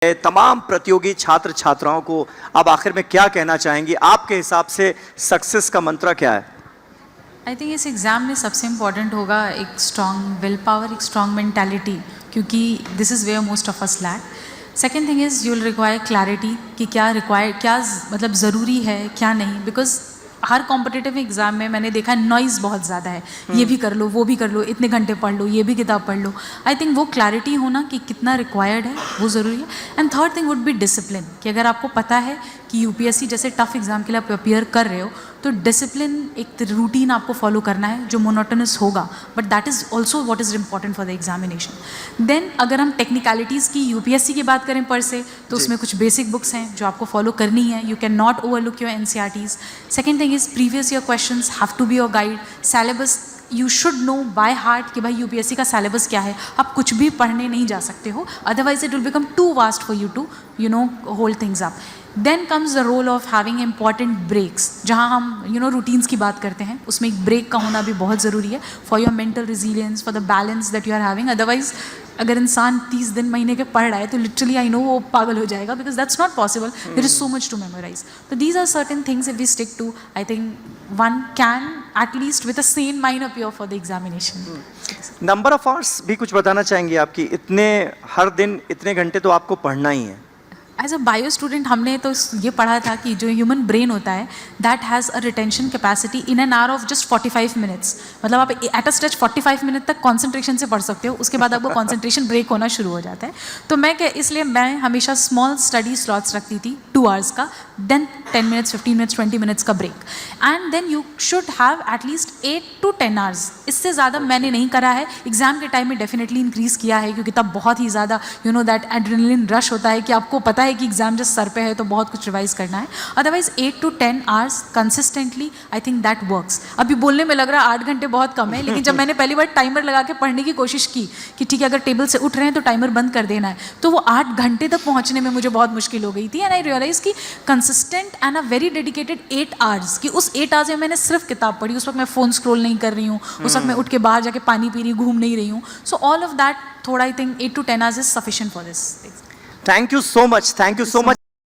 तमाम प्रतियोगी छात्र छात्राओं को अब आखिर में क्या कहना चाहेंगी? आपके हिसाब से सक्सेस का मंत्र क्या है? आई थिंक इस एग्ज़ाम में सबसे इम्पॉर्टेंट होगा एक स्ट्रॉन्ग विल पावर, एक स्ट्रॉन्ग मेंटालिटी, क्योंकि this is where most of us lack. Second thing is you will require clarity कि क्या मतलब ज़रूरी है क्या नहीं, बिकॉज हर कॉम्पिटिटिव एग्ज़ाम में मैंने देखा है नॉइज़ बहुत ज़्यादा है। ये भी कर लो, वो भी कर लो, इतने घंटे पढ़ लो, ये भी किताब पढ़ लो। आई थिंक वो क्लैरिटी होना कि कितना रिक्वायर्ड है वो ज़रूरी है। And third thing would be discipline, कि अगर आपको पता है कि यूपीएससी जैसे टफ एग्ज़ाम के लिए आप अपियर कर रहे हो, तो डिसिप्लिन, एक रूटीन आपको फॉलो करना है जो मोनोटोनस होगा, but that is also what is important for the examination. Then अगर हम टेक्निकलिटीज़ की यूपीएससी की बात करें पर से, तो उसमें कुछ बेसिक बुक्स हैं जो आपको फॉलो करनी है। You can not overlook your NCERTs. Second thing is previous year questions have to be your guide. Syllabus you should know by heart कि भाई यूपीएससी का सिलेबस क्या है। आप कुछ भी पढ़ने नहीं जा सकते हो, otherwise it will become too vast for you to hold things up. Then comes the role of having important breaks, जहाँ हम रूटीन्स की बात करते हैं, उसमें एक ब्रेक का होना भी बहुत ज़रूरी है for your mental resilience, for the balance that you are having. Otherwise अगर इंसान 30 दिन महीने के पढ़ रहा है तो लिटरली आई नो वो पागल हो जाएगा, because that's not possible. There is so much to memorise. तो these are certain things if we stick to, I think one can at least with a sane mind appear for the examination. Number of hours भी कुछ बताना चाहेंगी आपकी? इतने हर दिन इतने घंटे तो आपको पढ़ना ही है। एज अ बायो स्टूडेंट हमने तो ये पढ़ा था कि जो ह्यूमन ब्रेन होता है that has a retention capacity in an hour of just 45 minutes. मतलब आप एट अ स्ट्रेच 45 मिनट तक कॉन्सेंट्रेशन से पढ़ सकते हो, उसके बाद आपको कॉन्सेंट्रेशन ब्रेक होना शुरू हो जाता है। तो इसलिए मैं हमेशा स्मॉल स्टडी स्लॉट्स रखती थी 2 आवर्स का, देन 10 मिनट्स, 15 मिनट्स, 20 मिनट्स का break, and then you should have at least 8 to 10 hours. इससे ज़्यादा मैंने नहीं करा है। एग्जाम के टाइम में डेफिनेटली इंक्रीज़ किया है, क्योंकि तब बहुत ही ज़्यादा दैट एड्रेनलिन रश होता है कि आपको पता है कि एग्जाम जस्ट सर पे है तो बहुत कुछ रिवाइज करना है। Otherwise 8 to 10 hours consistently, I think that works. अभी बोलने में लग रहा है 8 घंटे बहुत कम है, लेकिन जब मैंने पहली बार टाइमर लगा के पढ़ने की कोशिश की कि ठीक है अगर टेबल से उठ रहे हैं तो टाइमर बंद कर देना है, तो वो 8 घंटे तक पहुंचने में मुझे बहुत मुश्किल हो गई थी। एंड आई रियलाइज कि consistent and a very dedicated 8 hours, कि उस 8 आवर्स में मैंने सिर्फ किताब पढ़ी। उस वक्त मैं फ़ोन स्क्रॉल नहीं कर रही हूँ, उस वक्त मैं उठ के बाहर जाके पानी पी रही हूँ, घूम नहीं रही हूँ। सो ऑल ऑफ दैट थोड़ा, I think 8 to 10 hours is sufficient for this. Thank you so much.